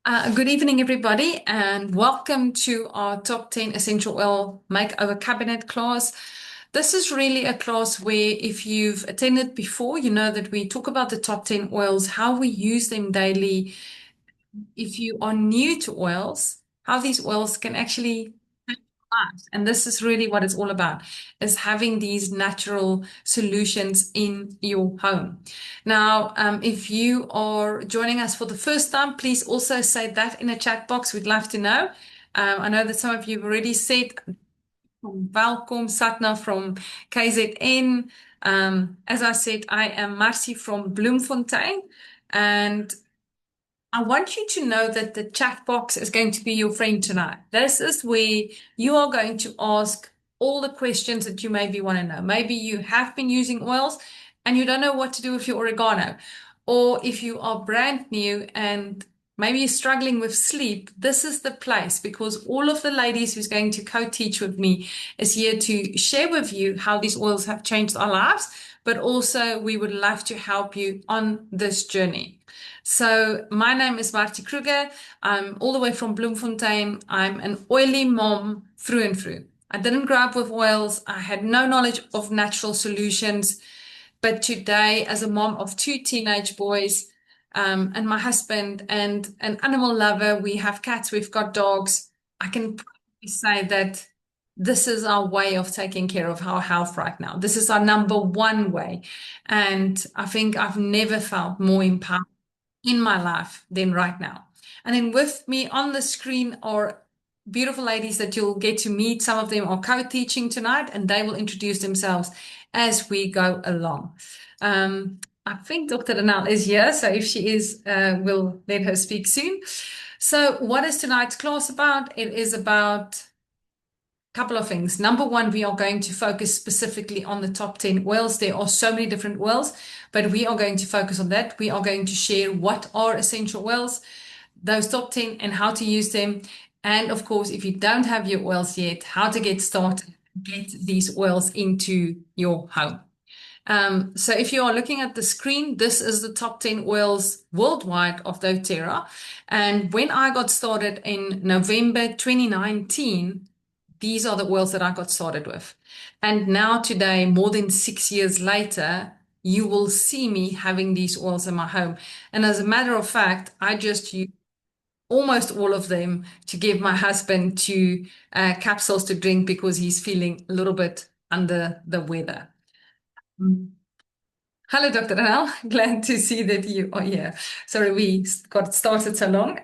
Good evening, everybody, and welcome to our top 10 essential oil makeover cabinet class. This is really a class where, if you've attended before, you know that we talk about the top 10 oils, how we use them daily. If you are new to oils, how these oils can actually lives. And this is really what it's all about, is having these natural solutions in your home. Now, if you are joining us for the first time, please also say that in a chat box. We'd love to know. I know that some of you have already said, welcome, Satna from KZN. As I said, I am Marcy from Bloemfontein. And I want you to know that the chat box is going to be your friend tonight. This is where you are going to ask all the questions that you maybe want to know. Maybe you have been using oils and you don't know what to do with your oregano. Or if you are brand new and maybe you're struggling with sleep, this is the place, because all of the ladies who's going to co-teach with me is here to share with you how these oils have changed our lives, but also we would love to help you on this journey. So my name is Martie Kruger. I'm all the way from Bloemfontein. I'm an oily mom through and through. I didn't grow up with oils. I had no knowledge of natural solutions. But today, as a mom of two teenage boys, and my husband and an animal lover, we have cats, we've got dogs. I can probably say that this is our way of taking care of our health right now. This is our number one way. And I think I've never felt more empowered in my life than right now. And then with me on the screen are beautiful ladies that you'll get to meet. Some of them are co-teaching tonight, and they will introduce themselves as we go along. I think Dr. Danal is here, so if she is, we'll let her speak soon. So what is tonight's class about? It is about couple of things. Number one, we are going to focus specifically on the top 10 oils. There are so many different oils, but we are going to focus on that. We are going to share what are essential oils, those top 10, and how to use them. And of course, if you don't have your oils yet, how to get started, get these oils into your home. So if you are looking at the screen, this is the top 10 oils worldwide of doTERRA. And when I got started in November 2019, these are the oils that I got started with. And now today, more than 6 years later, you will see me having these oils in my home. And as a matter of fact, I just use almost all of them to give my husband two capsules to drink because he's feeling a little bit under the weather. Mm. Hello, Dr. Anel. Glad to see that you are here. Sorry, we got started so long.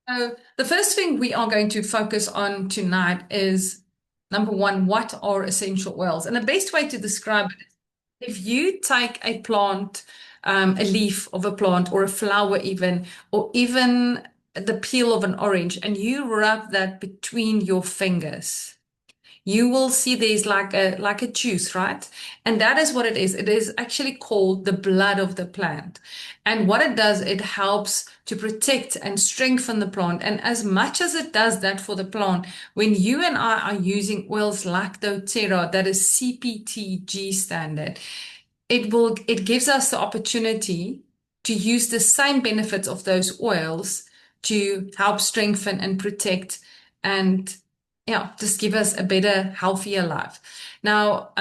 So the first thing we are going to focus on tonight is number one, what are essential oils? And the best way to describe it, if you take a plant, a leaf of a plant or a flower even, or even the peel of an orange, and you rub that between your fingers, you will see there's like a juice, right? And that is what it is. It is actually called the blood of the plant. And what it does, it helps to protect and strengthen the plant. And as much as it does that for the plant, when you and I are using oils like doTERRA, that is CPTG standard, it gives us the opportunity to use the same benefits of those oils to help strengthen and protect and yeah, just give us a better, healthier life. Now,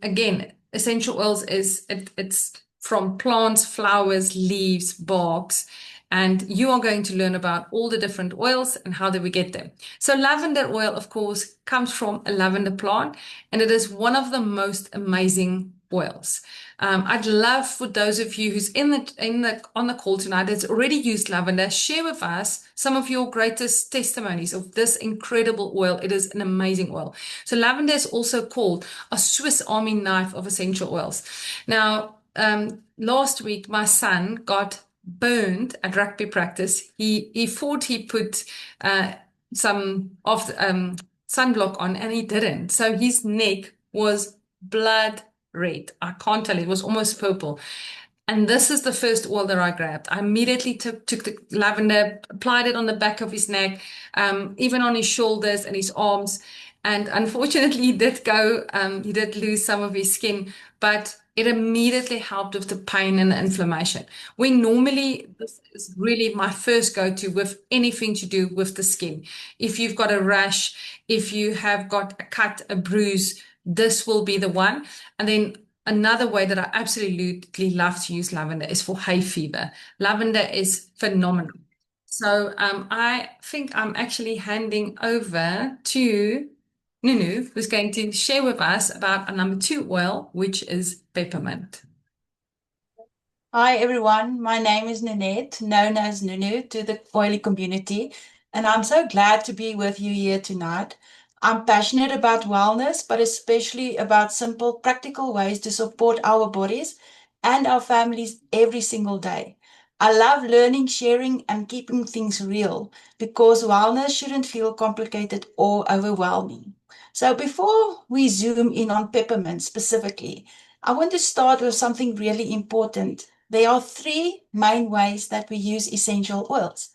again, essential oils it's from plants, flowers, leaves, barks, and you are going to learn about all the different oils and how do we get them. So lavender oil, of course, comes from a lavender plant, and it is one of the most amazing oils. I'd love for those of you who's on the call tonight that's already used lavender, share with us some of your greatest testimonies of this incredible oil. It is an amazing oil. So lavender is also called a Swiss Army knife of essential oils. Now, last week my son got burned at rugby practice. He thought he put some of sunblock on, and he didn't. So his neck was blood red. I can't tell you, it was almost purple. And this is the first oil that I grabbed. I immediately took the lavender, applied it on the back of his neck, even on his shoulders and his arms. And unfortunately, he did lose some of his skin. But It immediately helped with the pain and the inflammation. This is really my first go-to with anything to do with the skin. If you've got a rash, if you have got a cut, a bruise, this will be the one. And then another way that I absolutely love to use lavender is for hay fever. Lavender is phenomenal. So I think I'm actually handing over to Nunu, who's going to share with us about our number two oil, which is peppermint. Hi everyone, my name is Nanette, known as Nunu to the oily community, and I'm so glad to be with you here tonight. I'm passionate about wellness, but especially about simple, practical ways to support our bodies and our families every single day. I love learning, sharing, and keeping things real because wellness shouldn't feel complicated or overwhelming. So, before we zoom in on peppermint specifically, I want to start with something really important. There are three main ways that we use essential oils.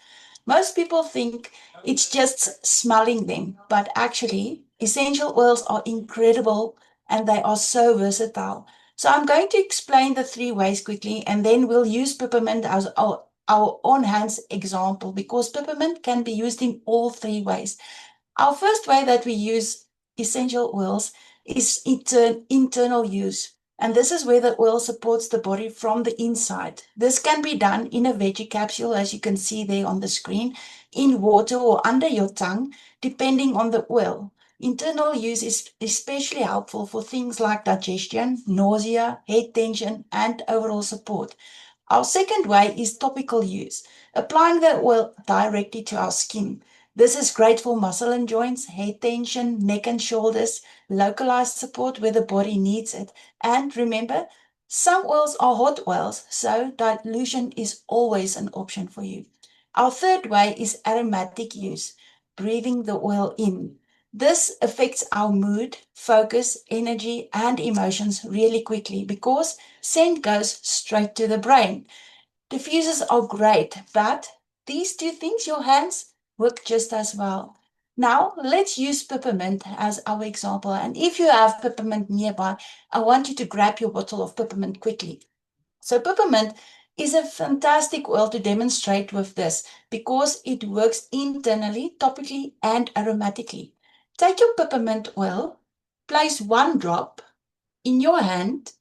Most people think it's just smelling them, but actually, essential oils are incredible and they are so versatile. So, I'm going to explain the three ways quickly and then we'll use peppermint as our on hands example because peppermint can be used in all three ways. Our first way that we use essential oils is internal use. And this is where the oil supports the body from the inside. This can be done in a veggie capsule, as you can see there on the screen, in water or under your tongue, depending on the oil. Internal use is especially helpful for things like digestion, nausea, head tension, and overall support. Our second way is topical use, applying the oil directly to our skin. This is great for muscle and joints, head tension, neck and shoulders, localized support where the body needs it. And remember, some oils are hot oils, so dilution is always an option for you. Our third way is aromatic use, breathing the oil in. This affects our mood, focus, energy, and emotions really quickly because scent goes straight to the brain. Diffusers are great, but these two things, your hands, work just as well. Now, let's use peppermint as our example. And if you have peppermint nearby, I want you to grab your bottle of peppermint quickly. So, peppermint is a fantastic oil to demonstrate with this because it works internally, topically, and aromatically. Take your peppermint oil, place one drop in your hand.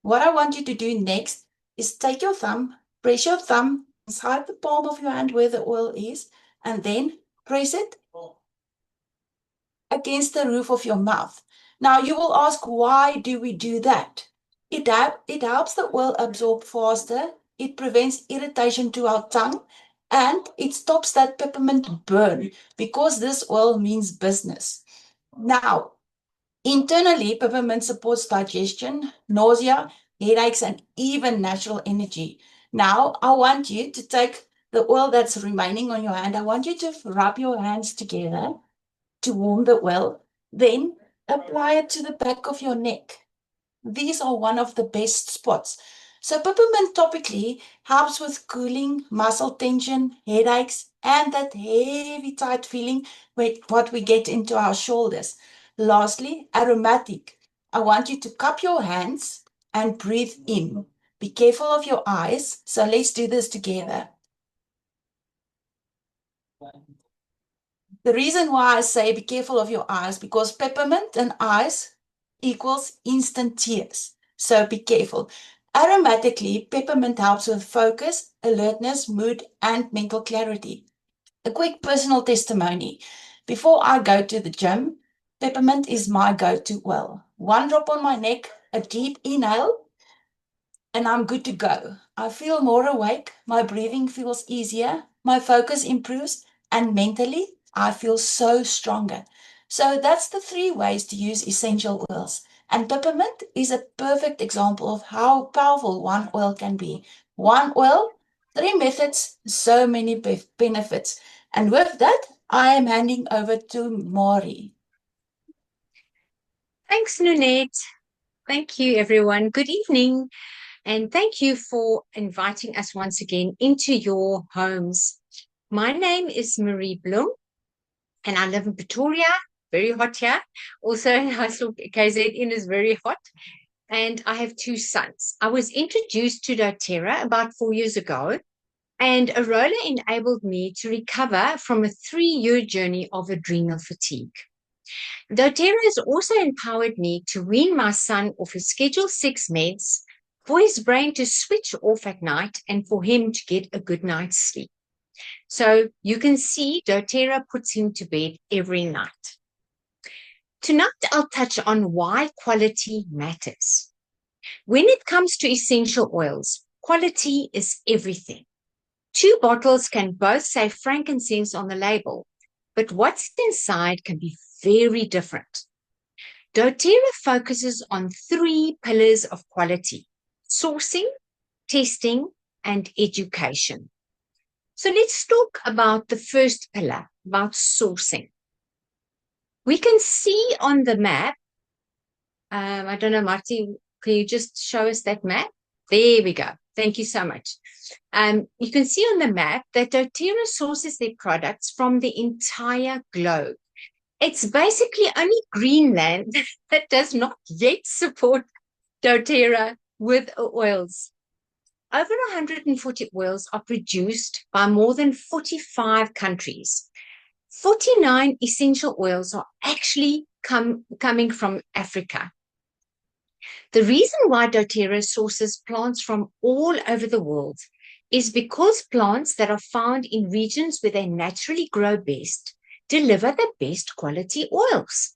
What I want you to do next is take your thumb, press your thumb inside the palm of your hand where the oil is, and then press it against the roof of your mouth. Now you will ask, why do we do that? It helps the oil absorb faster, it prevents irritation to our tongue, and it stops that peppermint burn because this oil means business. Now, internally, peppermint supports digestion, nausea, headaches, and even natural energy. Now, I want you to take the oil that's remaining on your hand. I want you to rub your hands together to warm the oil. Then apply it to the back of your neck. These are one of the best spots. So peppermint topically helps with cooling, muscle tension, headaches, and that heavy, tight feeling with what we get into our shoulders. Lastly, aromatic. I want you to cup your hands and breathe in. Be careful of your eyes. So let's do this together. The reason why I say be careful of your eyes because peppermint and eyes equals instant tears. So be careful. Aromatically, peppermint helps with focus, alertness, mood, and mental clarity. A quick personal testimony. Before I go to the gym, peppermint is my go-to oil. One drop on my neck, a deep inhale, and I'm good to go. I feel more awake, my breathing feels easier, my focus improves, and mentally, I feel so stronger. So that's the three ways to use essential oils. And peppermint is a perfect example of how powerful one oil can be. One oil, three methods, so many benefits. And with that, I am handing over to Mari. Thanks, Nunette. Thank you, everyone. Good evening. And thank you for inviting us once again into your homes. My name is Marie Bloom, and I live in Pretoria, very hot here. Also, in Hussel, KZN is very hot. and I have two sons. I was introduced to doTERRA about 4 years ago, and Arola enabled me to recover from a 3-year journey of adrenal fatigue. doTERRA has also empowered me to wean my son off his Schedule 6 meds, for his brain to switch off at night and for him to get a good night's sleep. So you can see doTERRA puts him to bed every night. Tonight, I'll touch on why quality matters. When it comes to essential oils, quality is everything. 2 bottles can both say frankincense on the label, but what's inside can be very different. doTERRA focuses on 3 pillars of quality: sourcing, testing, and education. So let's talk about the first pillar, about sourcing. We can see on the map, I don't know, Marty, can you just show us that map? There we go. Thank you so much. You can see on the map that doTERRA sources their products from the entire globe. It's basically only Greenland that does not yet support doTERRA with oils. Over 140 oils are produced by more than 45 countries. 49 essential oils are actually coming from Africa. The reason why doTERRA sources plants from all over the world is because plants that are found in regions where they naturally grow best deliver the best quality oils.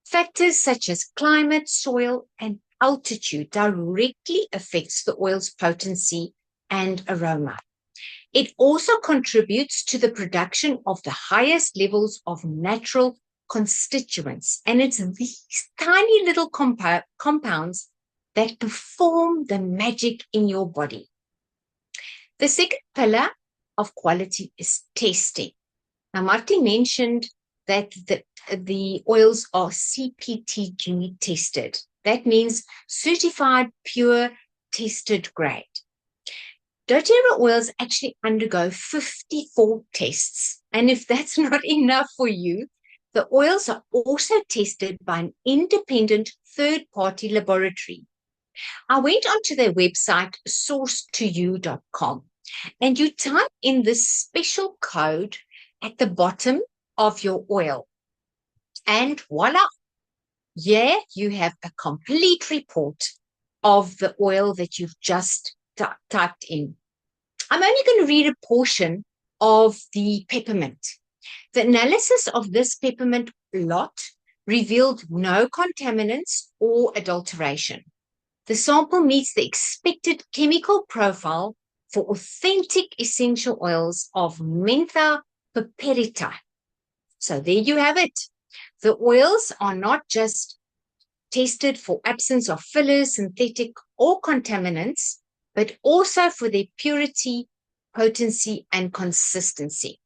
Factors such as climate, soil, and altitude directly affects the oil's potency and aroma. It also contributes to the production of the highest levels of natural constituents. And it's these tiny little compounds that perform the magic in your body. The second pillar of quality is testing. Now, Martin mentioned that the oils are CPTG tested. That means certified, pure, tested grade. doTERRA oils actually undergo 54 tests. And if that's not enough for you, the oils are also tested by an independent third-party laboratory. I went onto their website, source2you.com, and you type in this special code at the bottom of your oil. And voila, yeah, you have a complete report of the oil that you've just typed in. I'm only going to read a portion of the peppermint. The analysis of this peppermint lot revealed no contaminants or adulteration. The sample meets the expected chemical profile for authentic essential oils of Mentha piperita. So there you have it. The oils are not just tested for absence of fillers, synthetic, or contaminants, but also for their purity, potency, and consistency.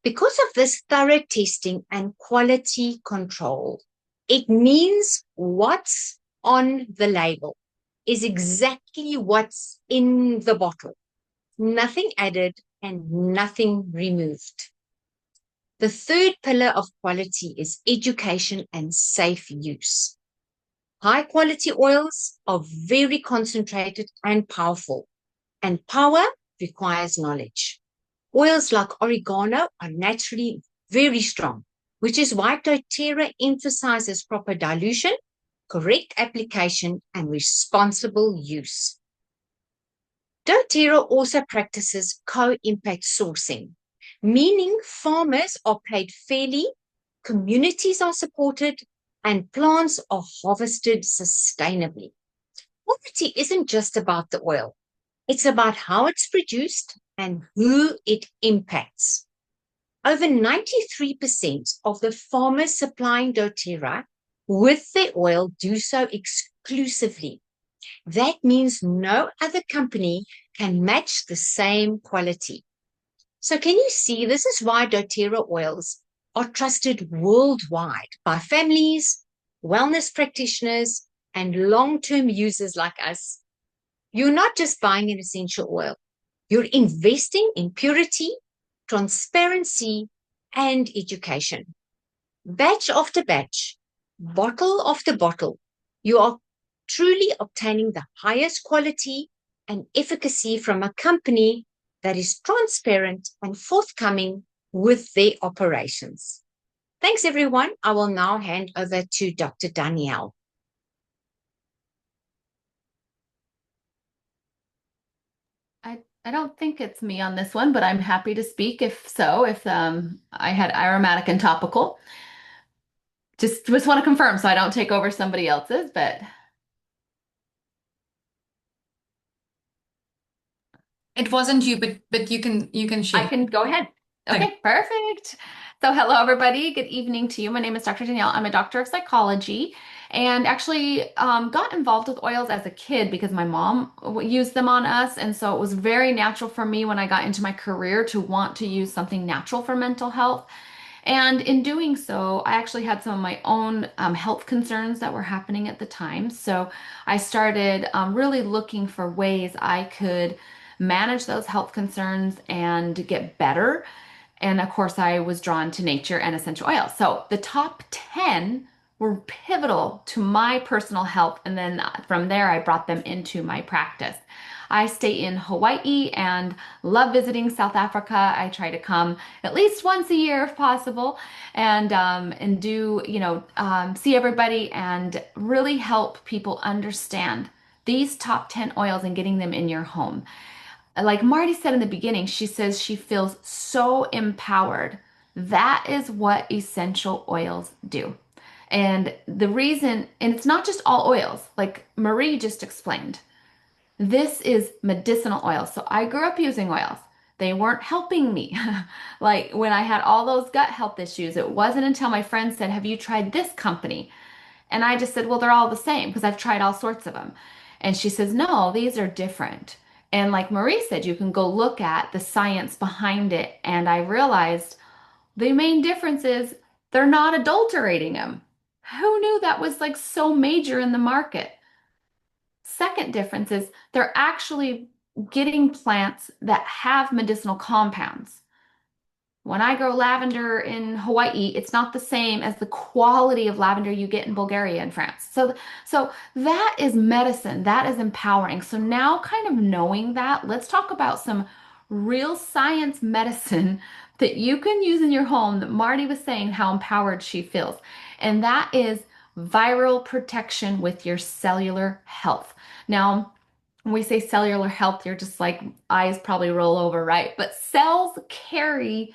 Because of this thorough testing and quality control, it means what's on the label is exactly what's in the bottle. Nothing added and nothing removed. The third pillar of quality is education and safe use. High quality oils are very concentrated and powerful, and power requires knowledge. Oils like oregano are naturally very strong, which is why doTERRA emphasizes proper dilution, correct application, and responsible use. doTERRA also practices co-impact sourcing, meaning farmers are paid fairly, communities are supported, and plants are harvested sustainably. Quality isn't just about the oil. It's about how it's produced and who it impacts. Over 93% of the farmers supplying doTERRA with their oil do so exclusively. That means no other company can match the same quality. So can you see, this is why doTERRA oils are trusted worldwide by families, wellness practitioners, and long-term users like us. You're not just buying an essential oil. You're investing in purity, transparency, and education. Batch after batch, bottle after bottle, you are truly obtaining the highest quality and efficacy from a company that is transparent and forthcoming with their operations. Thanks, everyone. I will now hand over to Dr. Danielle. I don't think it's me on this one, but I'm happy to speak if I had aromatic and topical. Just want to confirm so I don't take over somebody else's, but It wasn't you, but you can I share. can go ahead. Thanks. Okay, perfect. So hello everybody. Good evening to you. My name is Dr. Danielle. I'm a doctor of psychology and actually got involved with oils as a kid because my mom used them on us. And so it was very natural for me when I got into my career to want to use something natural for mental health. And in doing so, I actually had some of my own health concerns that were happening at the time. So I started really looking for ways I could manage those health concerns and get better. And of course, I was drawn to nature and essential oils. So the top 10 were pivotal to my personal health. And then from there, I brought them into my practice. I stay in Hawaii and love visiting South Africa. I try to come at least once a year if possible and do, see everybody and really help people understand these top 10 oils and getting them in your home. Like Marty said in the beginning, she says she feels so empowered. That is what essential oils do. And the reason, and it's not just all oils, like Marie just explained. This is medicinal oils. So I grew up using oils. They weren't helping me. Like when I had all those gut health issues, it wasn't until my friend said, "Have you tried this company?" And I just said, "Well, they're all the same because I've tried all sorts of them." And she says, "No, these are different." And like Marie said, you can go look at the science behind it. And I realized the main difference is they're not adulterating them. Who knew that was like so major in the market? Second difference is they're actually getting plants that have medicinal compounds. When I grow lavender in Hawaii, it's not the same as the quality of lavender you get in Bulgaria and France. So that is medicine. That is empowering. So now kind of knowing that, let's talk about some real science medicine that you can use in your home that Marty was saying how empowered she feels. And that is viral protection with your cellular health. Now, when we say cellular health, you're just like eyes probably roll over, right? But cells carry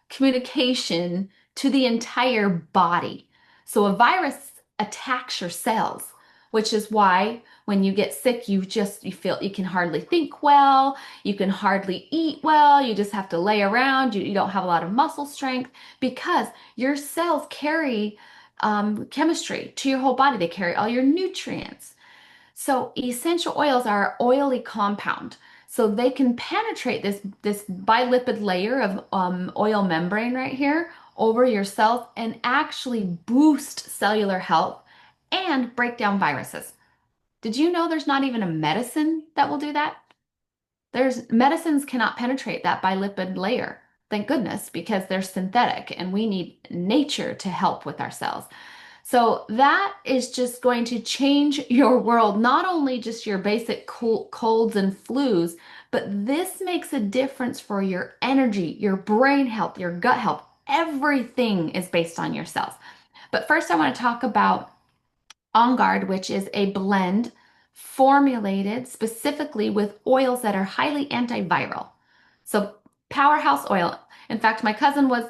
communication to the entire body. So a virus attacks your cells, which is why when you get sick, you feel you can hardly think well, you can hardly eat well, you just have to lay around, you don't have a lot of muscle strength because your cells carry chemistry to your whole body. They carry all your nutrients. So essential oils are oily compound. So they can penetrate this bilipid layer of oil membrane right here over your cells and actually boost cellular health and break down viruses. Did you know there's not even a medicine that will do that? There's medicines cannot penetrate that bilipid layer. Thank goodness, because they're synthetic and we need nature to help with our cells. So that is just going to change your world, not only just your basic colds and flus, but this makes a difference for your energy, your brain health, your gut health. Everything is based on your cells. But first, I want to talk about On Guard, which is a blend formulated specifically with oils that are highly antiviral. So, powerhouse oil. In fact, my cousin was,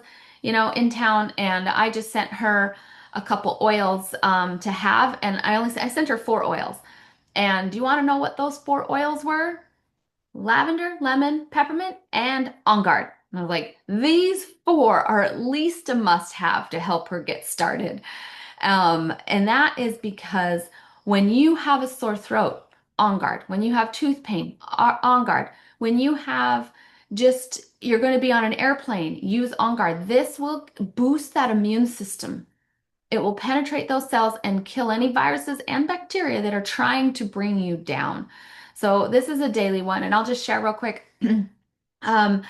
in town, and I just sent her a couple oils to have, and I sent her 4 oils. And do you want to know what those 4 oils were? Lavender, lemon, peppermint, and On Guard. And I was like, these 4 are at least a must-have to help her get started. And that is because when you have a sore throat, On Guard. When you have tooth pain, On Guard. When you have you're going to be on an airplane, use On Guard. This will boost that immune system. It will penetrate those cells and kill any viruses and bacteria that are trying to bring you down. So this is a daily one, and I'll just share real quick. um,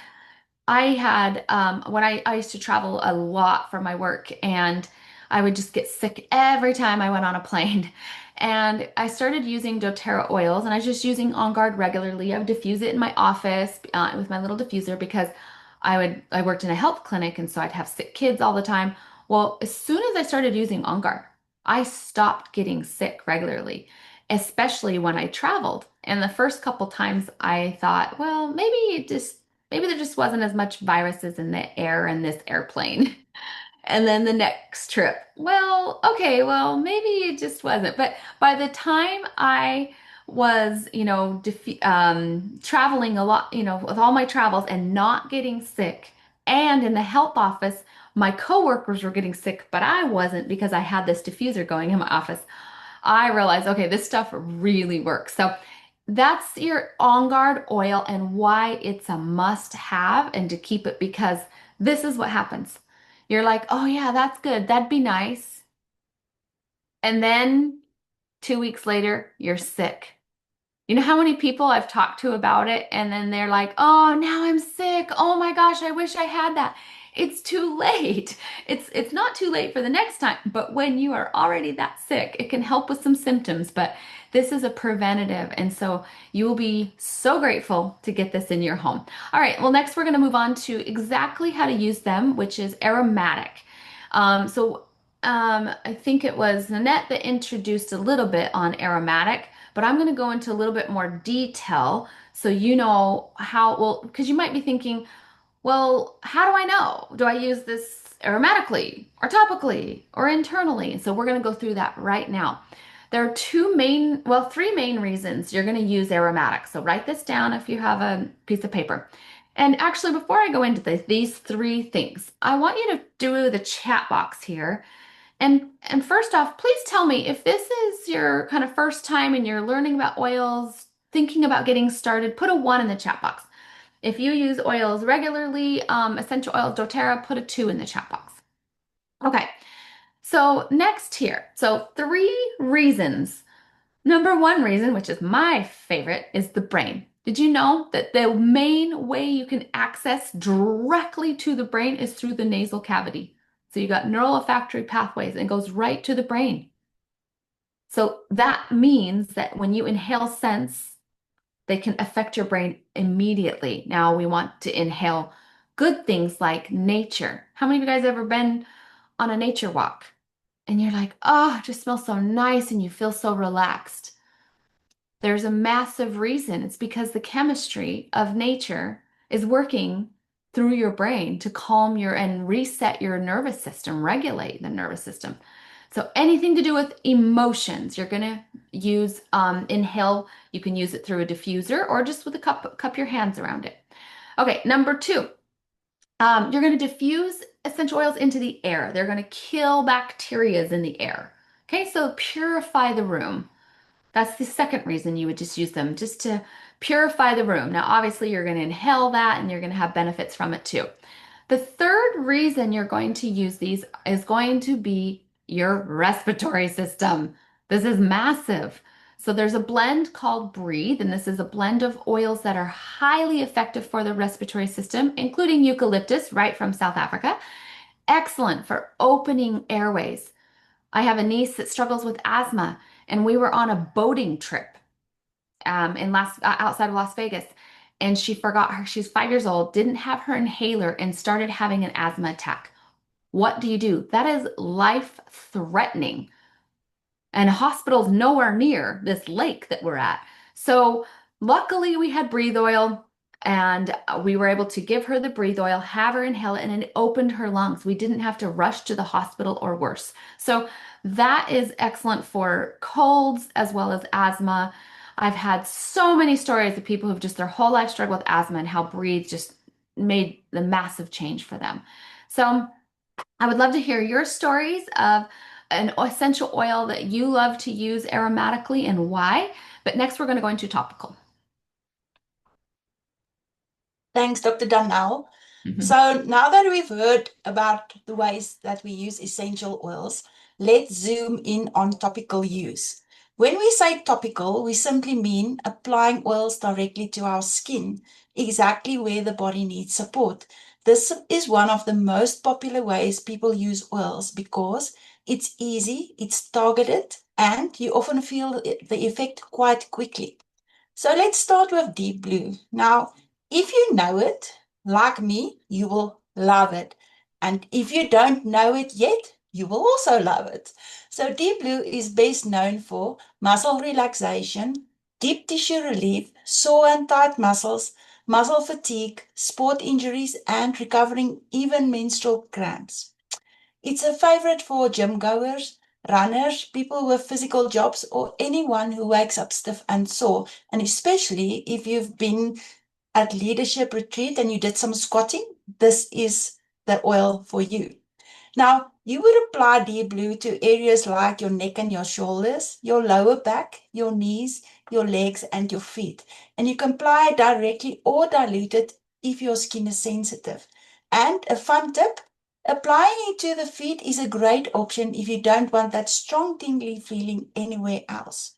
I had when I used to travel a lot for my work, and I would just get sick every time I went on a plane. And I started using doTERRA oils, and I was just using On Guard regularly. I would diffuse it in my office with my little diffuser because I worked in a health clinic, and so I'd have sick kids all the time. Well, as soon as I started using On Guard, I stopped getting sick regularly, especially when I traveled. And the first couple times I thought, well, maybe there just wasn't as much viruses in the air in this airplane. And then the next trip, well, okay, well, maybe it just wasn't. But by the time I was, traveling a lot, with all my travels and not getting sick, and in the health office, my coworkers were getting sick, but I wasn't because I had this diffuser going in my office. I realized, okay, this stuff really works. So that's your On Guard oil and why it's a must have and to keep it because this is what happens. You're like, oh yeah, that's good. That'd be nice. And then 2 weeks later, you're sick. You know how many people I've talked to about it, and then they're like, "Oh, now I'm sick. Oh my gosh, I wish I had that." It's too late. It's not too late for the next time, but when you are already that sick, it can help with some symptoms, but this is a preventative, and so you will be so grateful to get this in your home. All right, well, next we're going to move on to exactly how to use them, which is aromatic. I think it was Nanette that introduced a little bit on aromatic, but I'm going to go into a little bit more detail so you know how, well, because you might be thinking, well, how do I know? Do I use this aromatically or topically or internally? And so we're going to go through that right now. There are three main reasons you're going to use aromatic. So write this down if you have a piece of paper. And actually, before I go into these three things, I want you to do the chat box here and first off, please tell me if this is your kind of first time and you're learning about oils, thinking about getting started, put a 1 in the chat box. If you use oils regularly, essential oils, doTERRA, put a 2 in the chat box. Okay, so next here. So 3 reasons. Number 1 reason, which is my favorite, is the brain. Did you know that the main way you can access directly to the brain is through the nasal cavity? So you got neural olfactory pathways and it goes right to the brain. So that means that when you inhale scents, they can affect your brain immediately. Now we want to inhale good things like nature. How many of you guys ever been on a nature walk? And you're like, oh, it just smells so nice and you feel so relaxed. There's a massive reason. It's because the chemistry of nature is working through your brain to calm your and reset your nervous system, regulate the nervous system. So anything to do with emotions, you're going to use inhale. You can use it through a diffuser or just with a cup your hands around it. Okay, number 2, you're going to diffuse essential oils into the air. They're going to kill bacteria in the air. Okay, so purify the room. That's the second reason you would just use them, just to purify the room. Now, obviously, you're going to inhale that and you're going to have benefits from it too. The third reason you're going to use these is going to be your respiratory system. This is massive. So there's a blend called Breathe, and this is a blend of oils that are highly effective for the respiratory system, including eucalyptus, right from South Africa. Excellent for opening airways. I have a niece that struggles with asthma, and we were on a boating trip outside of Las Vegas, and she forgot she's 5 years old, didn't have her inhaler, and started having an asthma attack. What do? That is life-threatening. And a hospital's nowhere near this lake that we're at. So luckily we had breathe oil and we were able to give her the breathe oil, have her inhale it, and it opened her lungs. We didn't have to rush to the hospital or worse. So that is excellent for colds as well as asthma. I've had so many stories of people who've just their whole life struggled with asthma and how breathe just made the massive change for them. So I would love to hear your stories of an essential oil that you love to use aromatically and why. But next, we're going to go into topical. Thanks, Dr. Donnell. Mhm. So now that we've heard about the ways that we use essential oils, let's zoom in on topical use. When we say topical, we simply mean applying oils directly to our skin, exactly where the body needs support. This is one of the most popular ways people use oils because It's easy, it's targeted, and you often feel the effect quite quickly. So let's start with deep blue. Now, if you know it, like me, you will love it. And if you don't know it yet, you will also love it. So deep blue is best known for muscle relaxation, deep tissue relief, sore and tight muscles, muscle fatigue, sport injuries, and recovering even menstrual cramps. It's a favorite for gym goers, runners, people with physical jobs, or anyone who wakes up stiff and sore. And especially if you've been at leadership retreat and you did some squatting, this is the oil for you. Now, you would apply deep blue to areas like your neck and your shoulders, your lower back, your knees, your legs, and your feet. And you can apply it directly or dilute it if your skin is sensitive. And a fun tip, applying it to the feet is a great option if you don't want that strong tingly feeling anywhere else.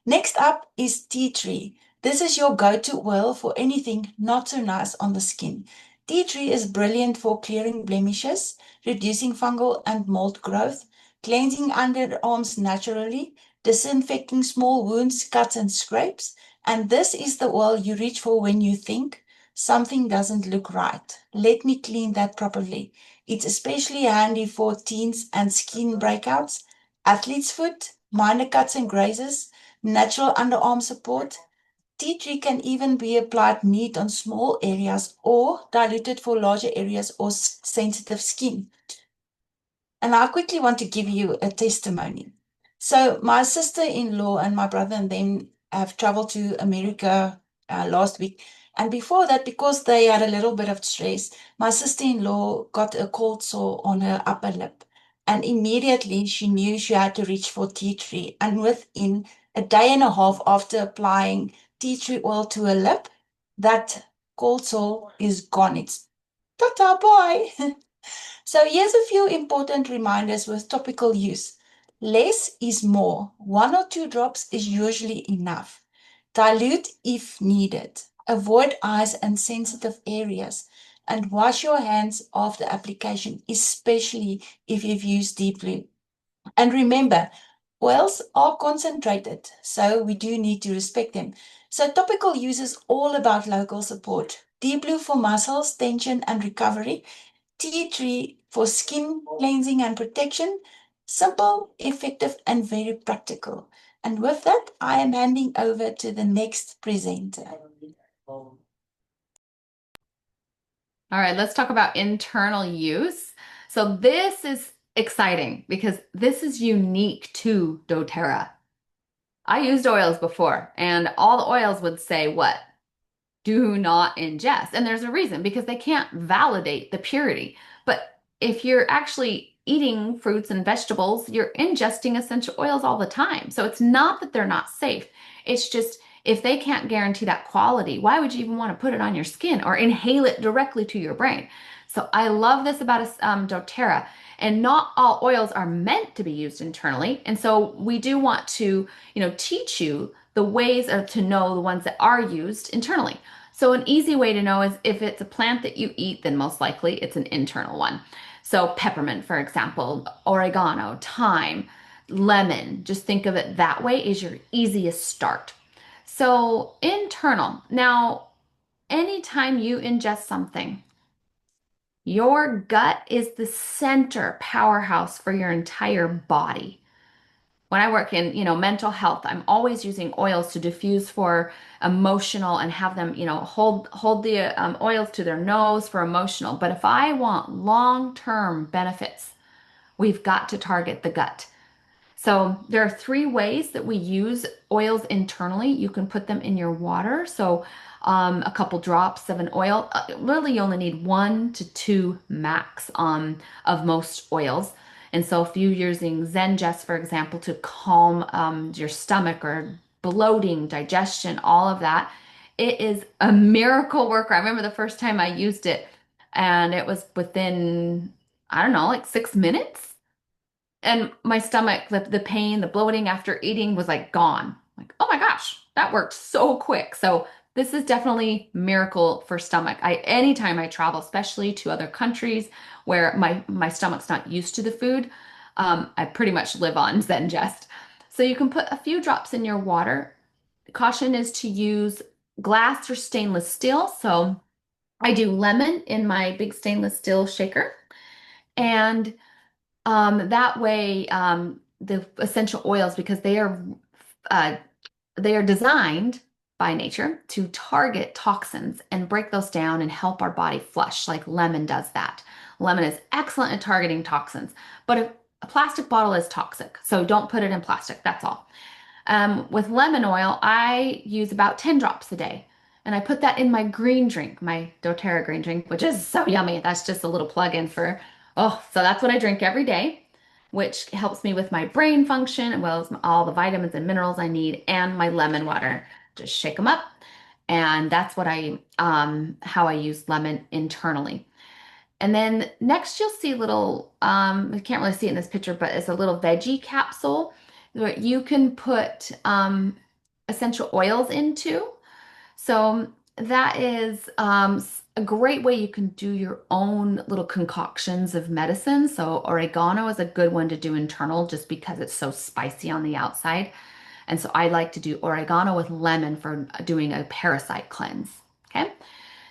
Next up is tea tree. This is your go-to oil for anything not so nice on the skin. Tea tree is brilliant for clearing blemishes, reducing fungal and mold growth, cleansing underarms naturally, disinfecting small wounds, cuts, and scrapes. And this is the oil you reach for when you think something doesn't look right. Let me clean that properly. It's especially handy for teens and skin breakouts, athlete's foot, minor cuts and grazes, natural underarm support. Tea tree can even be applied neat on small areas or diluted for larger areas or sensitive skin. And I quickly want to give you a testimony. So my sister-in-law and my brother and them have traveled to America last week. And before that, because they had a little bit of stress, my sister-in-law got a cold sore on her upper lip. And immediately she knew she had to reach for tea tree. And within a day and a half after applying tea tree oil to her lip, that cold sore is gone. It's ta-ta, bye. So here's a few important reminders with topical use. Less is more. 1 or 2 drops is usually enough. Dilute if needed. Avoid eyes and sensitive areas. And wash your hands after application, especially if you've used deep blue. And remember, oils are concentrated, so we do need to respect them. So topical use is all about local support. Deep blue for muscles, tension, and recovery. Tea tree for skin cleansing and protection. Simple, effective, and very practical. And with that, I am handing over to the next presenter. All right, let's talk about internal use. So this is exciting because this is unique to doTERRA. I used oils before, and all the oils would say what? Do not ingest. And there's a reason, because they can't validate the purity. But if you're actually eating fruits and vegetables, you're ingesting essential oils all the time. So it's not that they're not safe. It's just if they can't guarantee that quality, why would you even want to put it on your skin or inhale it directly to your brain? So I love this about doTERRA. And not all oils are meant to be used internally. And so we do want to, teach you the ways to know the ones that are used internally. So an easy way to know is if it's a plant that you eat, then most likely it's an internal one. So peppermint, for example, oregano, thyme, lemon, just think of it that way is your easiest start. So internal. Now, anytime you ingest something, your gut is the center powerhouse for your entire body. When I work in, mental health, I'm always using oils to diffuse for emotional and have them, hold the oils to their nose for emotional. But if I want long-term benefits, we've got to target the gut. So there are 3 ways that we use oils internally. You can put them in your water. So a couple drops of an oil. Really, you only need 1 to 2 max of most oils. And so if you're using Zengest, for example, to calm your stomach or bloating, digestion, all of that, it is a miracle worker. I remember the first time I used it, and it was within, I don't know, like 6 minutes. And my stomach, the pain, the bloating after eating was like gone. Like, oh my gosh, that worked so quick. So this is definitely miracle for stomach. Anytime I travel, especially to other countries where my stomach's not used to the food, I pretty much live on Zengest. So you can put a few drops in your water. Caution is to use glass or stainless steel. So I do lemon in my big stainless steel shaker. And that way, the essential oils, because uh, they are designed by nature to target toxins and break those down and help our body flush, like lemon does that. Lemon is excellent at targeting toxins, but a plastic bottle is toxic, so don't put it in plastic. That's all. With lemon oil, I use about 10 drops a day. And I put that in my green drink, my doTERRA green drink, which is so yummy. That's just a little plug-in for, oh, so that's what I drink every day, which helps me with my brain function, as well as all the vitamins and minerals I need, and my lemon water. Just shake them up. And that's how I use lemon internally. And then next you'll see little, I can't really see it in this picture, but it's a little veggie capsule that you can put essential oils into. So that is a great way you can do your own little concoctions of medicine. So oregano is a good one to do internal just because it's so spicy on the outside. And so I like to do oregano with lemon for doing a parasite cleanse. Okay.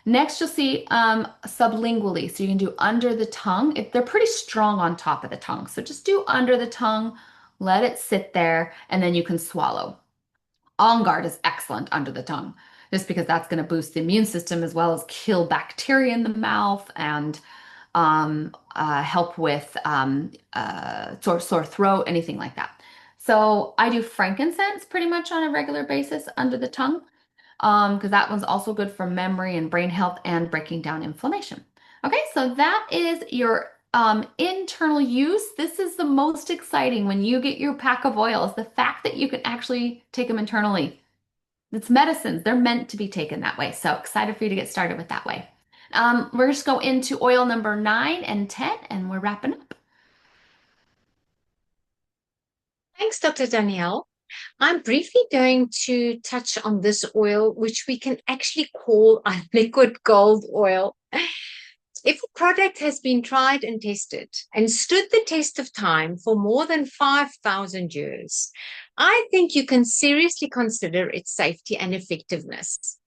Next, you'll see sublingually. So you can do under the tongue. They're pretty strong on top of the tongue. So just do under the tongue, let it sit there, and then you can swallow. On guard is excellent under the tongue, just because that's going to boost the immune system as well as kill bacteria in the mouth and help with sore throat, anything like that. So I do frankincense pretty much on a regular basis under the tongue because that one's also good for memory and brain health and breaking down inflammation. Okay, so that is your internal use. This is the most exciting when you get your pack of oils, the fact that you can actually take them internally. It's medicines. They're meant to be taken that way. So excited for you to get started with that way. We're just go into oil number 9 and 10, and we're wrapping up. Thanks, Dr. Danielle. I'm briefly going to touch on this oil, which we can actually call a liquid gold oil. If a product has been tried and tested and stood the test of time for more than 5,000 years, I think you can seriously consider its safety and effectiveness.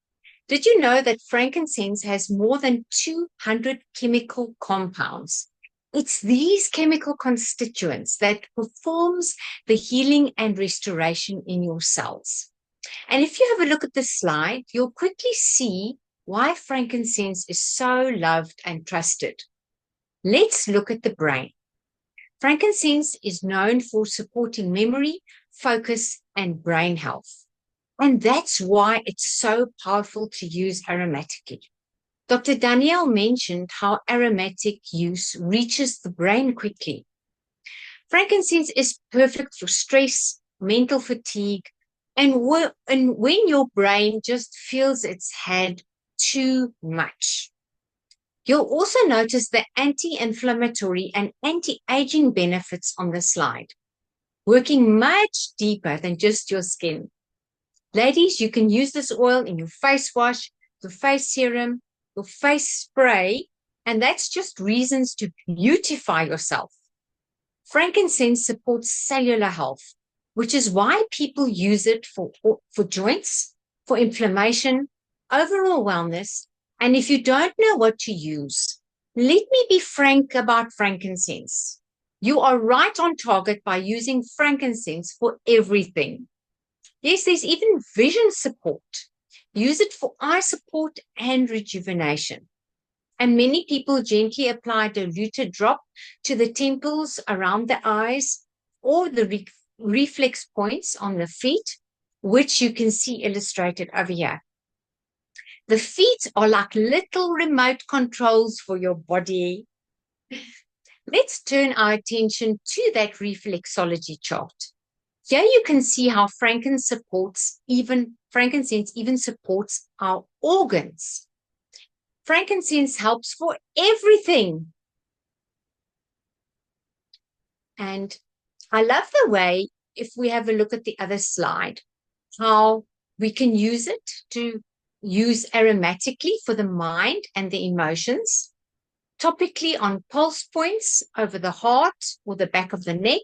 Did you know that frankincense has more than 200 chemical compounds? It's these chemical constituents that performs the healing and restoration in your cells. And if you have a look at the slide, you'll quickly see why frankincense is so loved and trusted. Let's look at the brain. Frankincense is known for supporting memory, focus, and brain health. And that's why it's so powerful to use aromatically. Dr. Danielle mentioned how aromatic use reaches the brain quickly. Frankincense is perfect for stress, mental fatigue, and when your brain just feels it's had too much. You'll also notice the anti-inflammatory and anti-aging benefits on the slide, working much deeper than just your skin. Ladies, you can use this oil in your face wash, your face serum, your face spray, and that's just reasons to beautify yourself. Frankincense supports cellular health, which is why people use it for joints, for inflammation, overall wellness. And if you don't know what to use, let me be frank about frankincense. You are right on target by using frankincense for everything. Yes, there's even vision support. Use it for eye support and rejuvenation. And many people gently apply a diluted drop to the temples around the eyes or the reflex points on the feet, which you can see illustrated over here. The feet are like little remote controls for your body. Let's turn our attention to that reflexology chart. Here you can see how frankincense even supports our organs. Frankincense helps for everything. And I love the way, if we have a look at the other slide, how we can use it to use aromatically for the mind and the emotions, topically on pulse points over the heart or the back of the neck,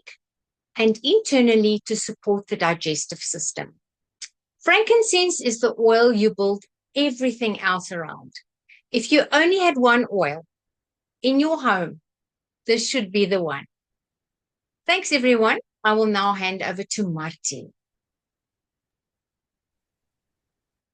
and internally to support the digestive system. Frankincense is the oil you build everything else around. If you only had one oil in your home, this should be the one. Thanks, everyone. I will now hand over to Martie.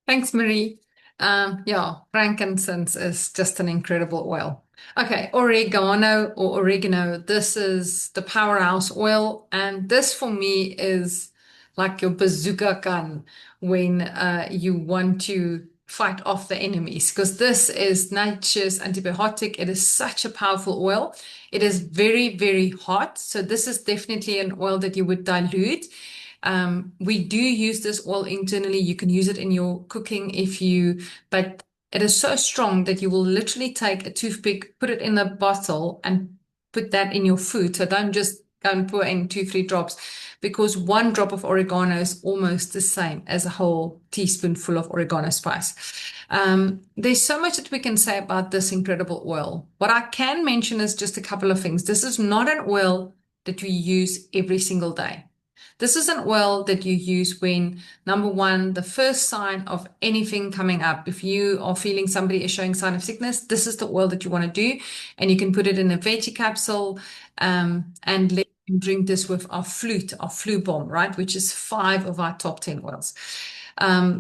Thanks, Marie. Yeah, frankincense is just an incredible oil. Okay, oregano or oregano. This is the powerhouse oil, and this for me is like your bazooka gun when you want to fight off the enemies, because this is nature's antibiotic. It is such a powerful oil. It is very, very hot, so this is definitely an oil that you would dilute. We do use this oil internally. You can use it in your cooking but it is so strong that you will literally take a toothpick, put it in a bottle, and put that in your food. So don't just go and pour in 2, 3 drops, because 1 drop of oregano is almost the same as a whole teaspoonful of oregano spice. There's so much that we can say about this incredible oil. What I can mention is just a couple of things. This is not an oil that we use every single day. This is an oil that you use when, number one, the first sign of anything coming up. If you are feeling somebody is showing sign of sickness, this is the oil that you want to do. And you can put it in a veggie capsule and let them drink this with our flu bomb, right? Which is 5 of our top 10 oils.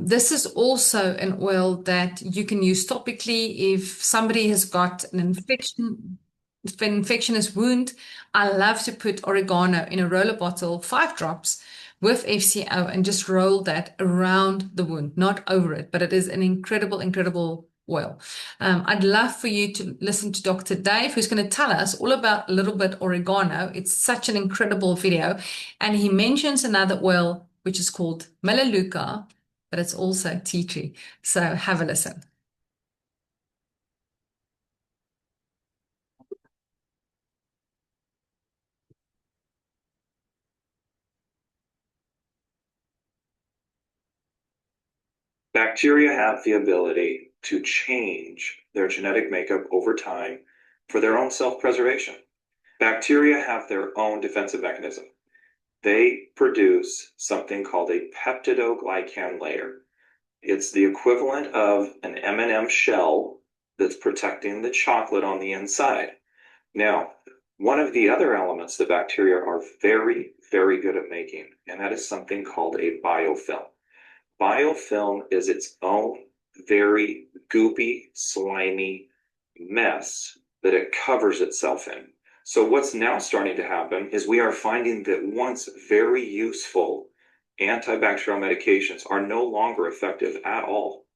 This is also an oil that you can use topically if somebody has got an infection. If an infectious wound, I love to put oregano in a roller bottle, 5 drops with FCO, and just roll that around the wound, not over it. But it is an incredible, incredible oil. I'd love for you to listen to Dr. Dave, who's going to tell us all about a little bit oregano. It's such an incredible video. And he mentions another oil, which is called melaleuca, but it's also tea tree. So have a listen. Bacteria have the ability to change their genetic makeup over time for their own self-preservation. Bacteria have their own defensive mechanism. They produce something called a peptidoglycan layer. It's the equivalent of an M&M shell that's protecting the chocolate on the inside. Now, one of the other elements that bacteria are very, very good at making, and that is something called a biofilm. Biofilm is its own very goopy, slimy mess that it covers itself in. So what's now starting to happen is we are finding that once very useful antibacterial medications are no longer effective at all.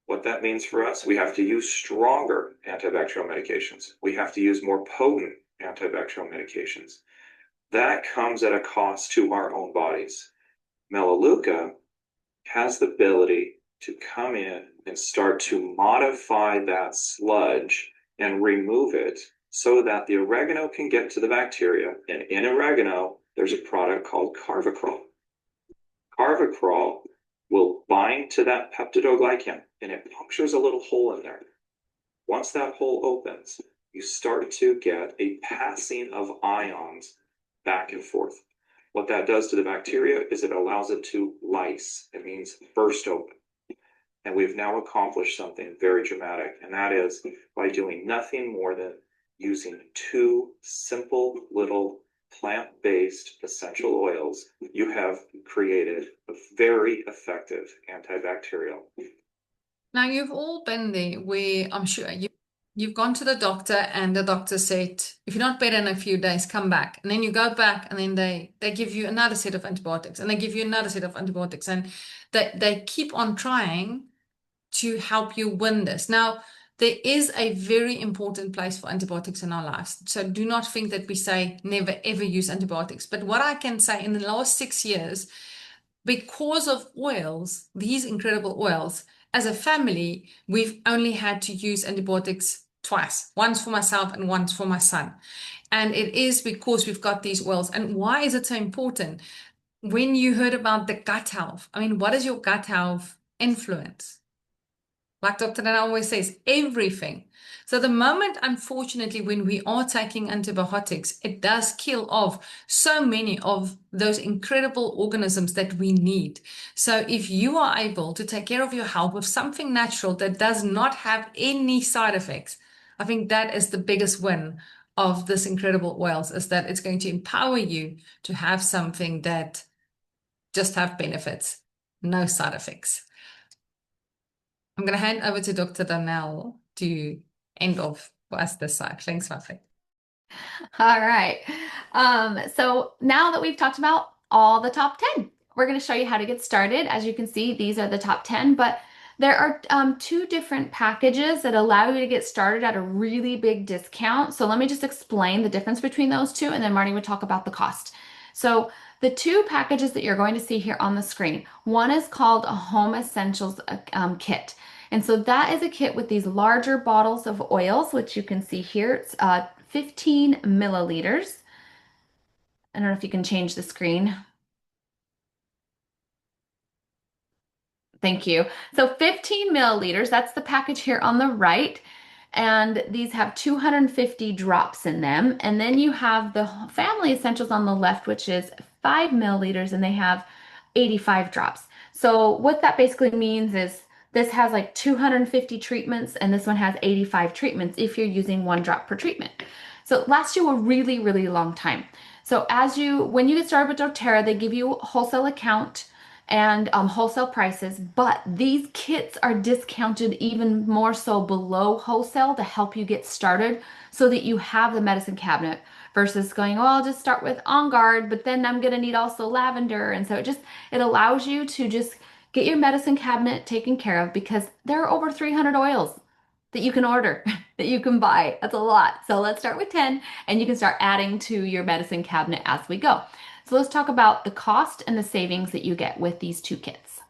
What that means for us, we have to use stronger antibacterial medications. We have to use more potent antibacterial medications. That comes at a cost to our own bodies. Melaleuca has the ability to come in and start to modify that sludge and remove it so that the oregano can get to the bacteria. And in oregano, there's a product called carvacrol. Carvacrol will bind to that peptidoglycan and it punctures a little hole in there. Once that hole opens, you start to get a passing of ions back and forth. What that does to the bacteria is it allows it to lyse. It means burst open. And we've now accomplished something very dramatic, and that is by doing nothing more than using 2 simple little plant-based essential oils, you have created a very effective antibacterial. Now, you've all been there where I'm sure you've gone to the doctor and the doctor said, if you're not better in a few days, come back. And then you go back and then they give you another set of antibiotics and they give you another set of antibiotics. And they keep on trying to help you win this. Now, there is a very important place for antibiotics in our lives. So do not think that we say never ever use antibiotics. But what I can say in the last 6 years, because of oils, these incredible oils, as a family, we've only had to use antibiotics twice, once for myself and once for my son. And it is because we've got these oils. And why is it so important? When you heard about the gut health, I mean, what is your gut health influence? Like Dr. Dan always says, everything. So the moment, unfortunately, when we are taking antibiotics, it does kill off so many of those incredible organisms that we need. So if you are able to take care of your health with something natural that does not have any side effects, I think that is the biggest win of this incredible oils, is that it's going to empower you to have something that just have benefits, no side effects. I'm going to hand over to Dr. Donnell to end off for us this side. Thanks, Muffy. All right. So now that we've talked about all the top 10, we're going to show you how to get started. As you can see, these are the top 10, but there are two different packages that allow you to get started at a really big discount. So let me just explain the difference between those two, and then Marty would talk about the cost. So the two packages that you're going to see here on the screen, one is called a Home Essentials kit. And so that is a kit with these larger bottles of oils, which you can see here. It's 15 milliliters. I don't know if you can change the screen. Thank you. So 15 milliliters, that's the package here on the right. And these have 250 drops in them. And then you have the Family Essentials on the left, which is 5 milliliters, and they have 85 drops. So what that basically means is this has like 250 treatments, and this one has 85 treatments if you're using 1 drop per treatment. So it lasts you a really, really long time. So when you get started with doTERRA, they give you a wholesale account and wholesale prices, but these kits are discounted even more so below wholesale to help you get started so that you have the medicine cabinet versus going, oh, I'll just start with On Guard, but then I'm going to need also lavender. And so it allows you to just get your medicine cabinet taken care of, because there are over 300 oils that you can order, that you can buy. That's a lot. So let's start with 10, and you can start adding to your medicine cabinet as we go. So let's talk about the cost and the savings that you get with these two kits.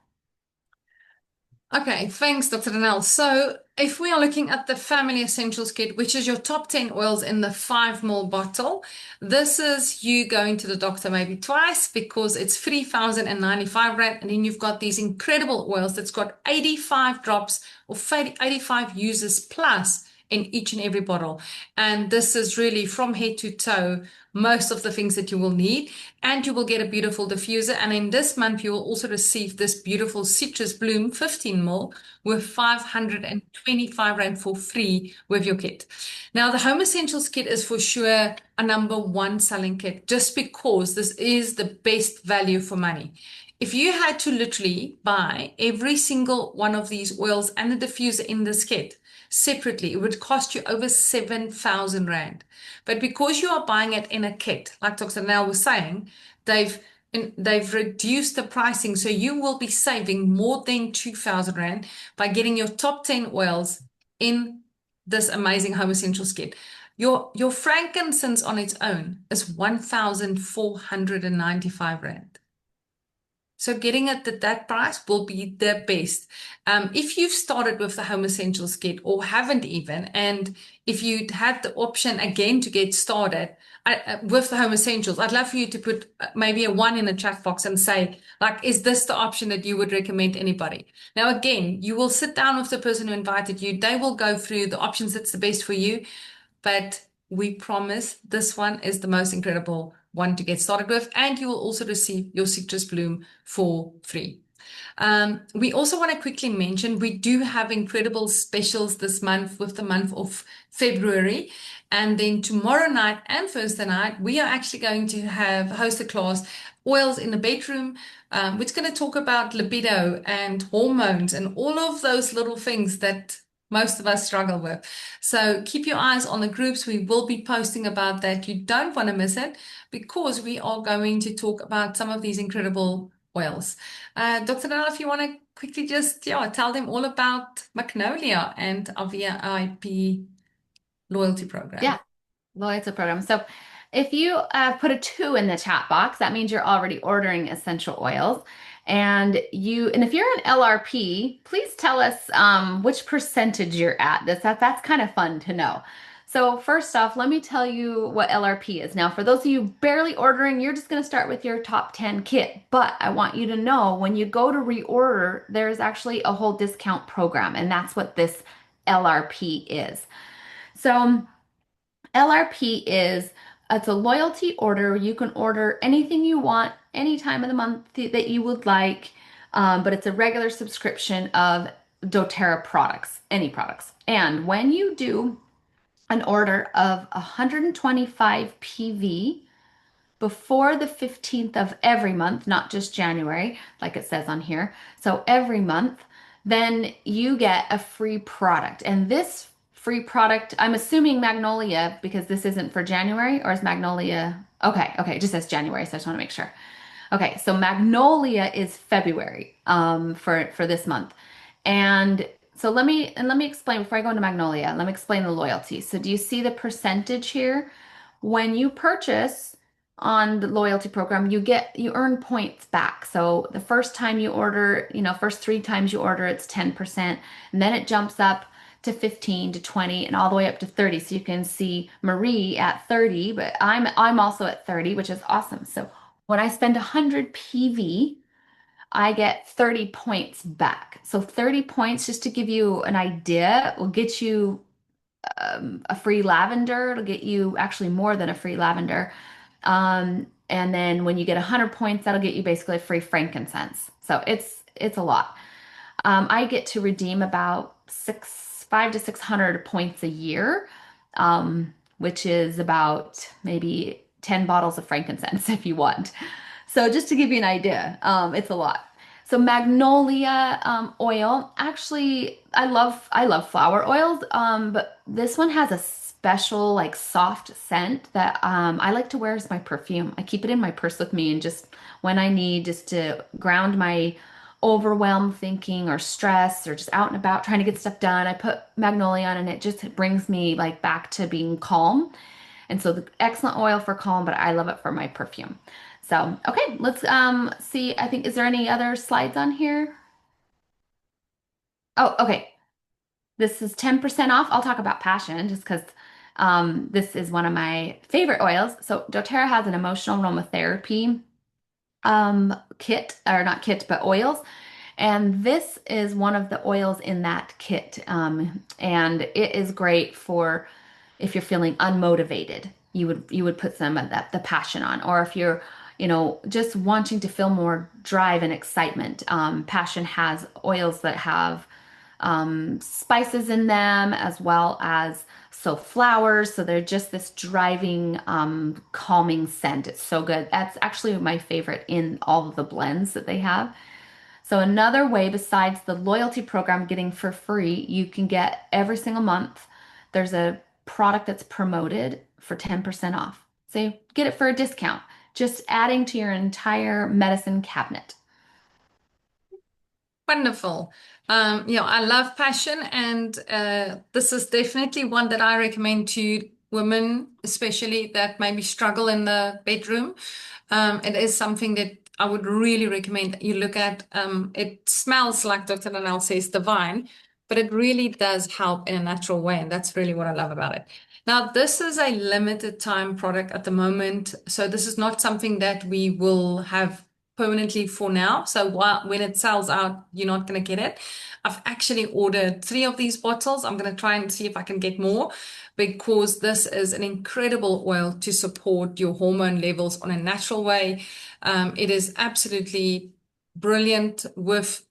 Okay, thanks, Dr. Donnell. So if we are looking at the Family Essentials kit, which is your top 10 oils in the 5 ml bottle, this is you going to the doctor maybe twice, because it's 3,095 Rand. And then you've got these incredible oils that's got 85 drops or 85 uses plus in each and every bottle. And this is really from head to toe most of the things that you will need, and you will get a beautiful diffuser. And in this month, you will also receive this beautiful citrus bloom 15 ml with 525 Rand for free with your kit. Now, the Home Essentials kit is for sure a #1 selling kit, just because this is the best value for money. If you had to literally buy every single one of these oils and the diffuser in this kit separately, it would cost you over 7,000 Rand. But because you are buying it in a kit, like Dr. Nell was saying, they've reduced the pricing, so you will be saving more than 2,000 Rand by getting your top 10 oils in this amazing Home Essentials kit. Your frankincense on its own is 1,495 Rand. So getting it at that price will be the best. If you've started with the Home Essentials kit or haven't even, and if you had the option again to get started with the Home Essentials, I'd love for you to put maybe a 1 in the chat box and say, like, is this the option that you would recommend anybody? Now, again, you will sit down with the person who invited you. They will go through the options that's the best for you. But we promise this one is the most incredible one to get started with, and you will also receive your citrus bloom for free. We also want to quickly mention we do have incredible specials this month with the month of February. And then tomorrow night and Thursday night, we are actually going to host a class, Oils in the Bedroom, which is going to talk about libido and hormones and all of those little things that most of us struggle with. So keep your eyes on the groups. We will be posting about that. You don't want to miss it, because we are going to talk about some of these incredible oils. Dr. Nell, if you want to quickly just tell them all about Magnolia and our VIP loyalty program. Yeah, loyalty program. So if you put a 2 in the chat box, that means you're already ordering essential oils. And if you're an LRP, please tell us which percentage you're at. That's kind of fun to know. So first off, let me tell you what LRP is. Now, for those of you barely ordering, you're just going to start with your top 10 kit. But I want you to know when you go to reorder, there's actually a whole discount program, and that's what this LRP is. So LRP is it's a loyalty order. You can order anything you want, any time of the month that you would like, but it's a regular subscription of doTERRA products, any products. And when you do an order of 125 PV before the 15th of every month, not just January, like it says on here. So every month, then you get a free product. And this free product, I'm assuming Magnolia, because this isn't for January, or is Magnolia? Okay, it just says January, so I just want to make sure. Okay, so Magnolia is February for this month. And so let me explain before I go into Magnolia. Let me explain the loyalty. So do you see the percentage here? When you purchase on the loyalty program, you earn points back. So the first time you order, first 3 times you order, it's 10%, and then it jumps up to 15 to 20 and all the way up to 30. So you can see Marie at 30, but I'm also at 30, which is awesome. So when I spend 100 PV, I get 30 points back. So 30 points, just to give you an idea, will get you a free lavender. It'll get you actually more than a free lavender. And then when you get 100 points, that'll get you basically a free frankincense. So it's a lot. I get to redeem about 500 to 600 points a year, which is about maybe 10 bottles of frankincense if you want. So just to give you an idea, it's a lot. So magnolia oil, actually, I love flower oils, but this one has a special like soft scent that I like to wear as my perfume. I keep it in my purse with me, and just when I need just to ground my overwhelm thinking or stress or just out and about trying to get stuff done, I put magnolia on, and it just brings me like back to being calm. And so the excellent oil for calm, but I love it for my perfume. So, okay, let's see. I think, is there any other slides on here? Oh, okay. This is 10% off. I'll talk about passion just because this is one of my favorite oils. So doTERRA has an emotional aromatherapy kit, or not kit, but oils. And this is one of the oils in that kit. And it is great for if you're feeling unmotivated, you would put some of the passion on, or if you're just wanting to feel more drive and excitement. Passion has oils that have spices in them as well as flowers. So they're just this driving, calming scent. It's so good. That's actually my favorite in all of the blends that they have. So another way besides the loyalty program getting for free, you can get every single month. There's a product that's promoted for 10% off. So you get it for a discount, just adding to your entire medicine cabinet. Wonderful. I love passion, and this is definitely one that I recommend to women, especially that maybe struggle in the bedroom. It is something that I would really recommend that you look at. It smells like Dr. Nanel says divine, but it really does help in a natural way, and that's really what I love about it. Now, this is a limited time product at the moment, so this is not something that we will have permanently for now. So when it sells out, you're not going to get it. I've actually ordered 3 of these bottles. I'm going to try and see if I can get more, because this is an incredible oil to support your hormone levels on a natural way. It is absolutely brilliant with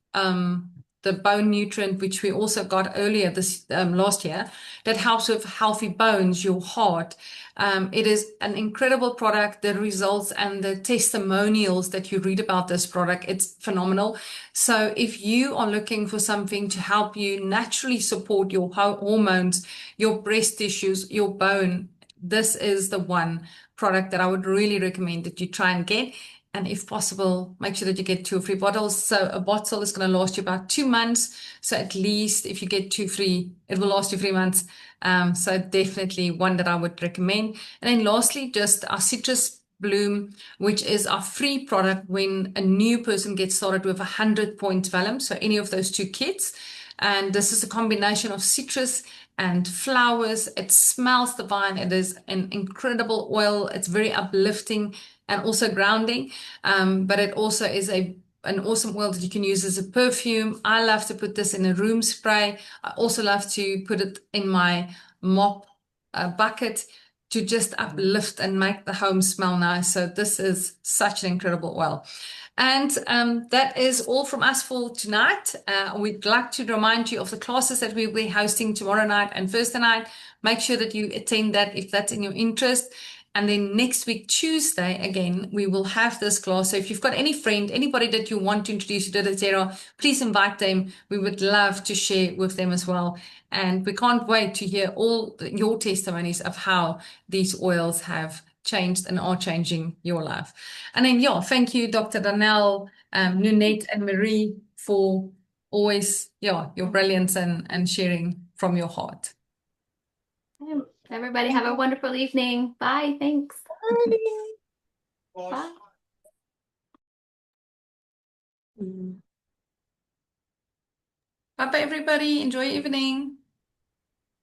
the bone nutrient, which we also got earlier this last year, that helps with healthy bones, your heart. It is an incredible product. The results and the testimonials that you read about this product, it's phenomenal. So if you are looking for something to help you naturally support your hormones, your breast tissues, your bone, this is the one product that I would really recommend that you try and get. And if possible, make sure that you get 2 or 3 bottles. So a bottle is going to last you about 2 months. So at least if you get 2 free, it will last you 3 months. So definitely one that I would recommend. And then lastly, just our citrus bloom, which is our free product when a new person gets started with 100 points vellum. So any of those 2 kits. And this is a combination of citrus and flowers. It smells divine. It is an incredible oil. It's very uplifting and also grounding. But it also is an awesome oil that you can use as a perfume. I love to put this in a room spray. I also love to put it in my mop bucket to just uplift and make the home smell nice. So this is such an incredible oil. And that is all from us for tonight. We'd like to remind you of the classes that we'll be hosting tomorrow night and Thursday night. Make sure that you attend that if that's in your interest. And then next week, Tuesday, again, we will have this class. So if you've got any friend, anybody that you want to introduce to doTERRA, please invite them. We would love to share with them as well. And we can't wait to hear all your testimonies of how these oils have changed and are changing your life. And then, yeah, thank you, Dr. Danielle, Nunette, and Marie for always, your brilliance and sharing from your heart. Everybody have a wonderful evening. Bye. Thanks. Bye. Bye-bye, everybody. Enjoy your evening.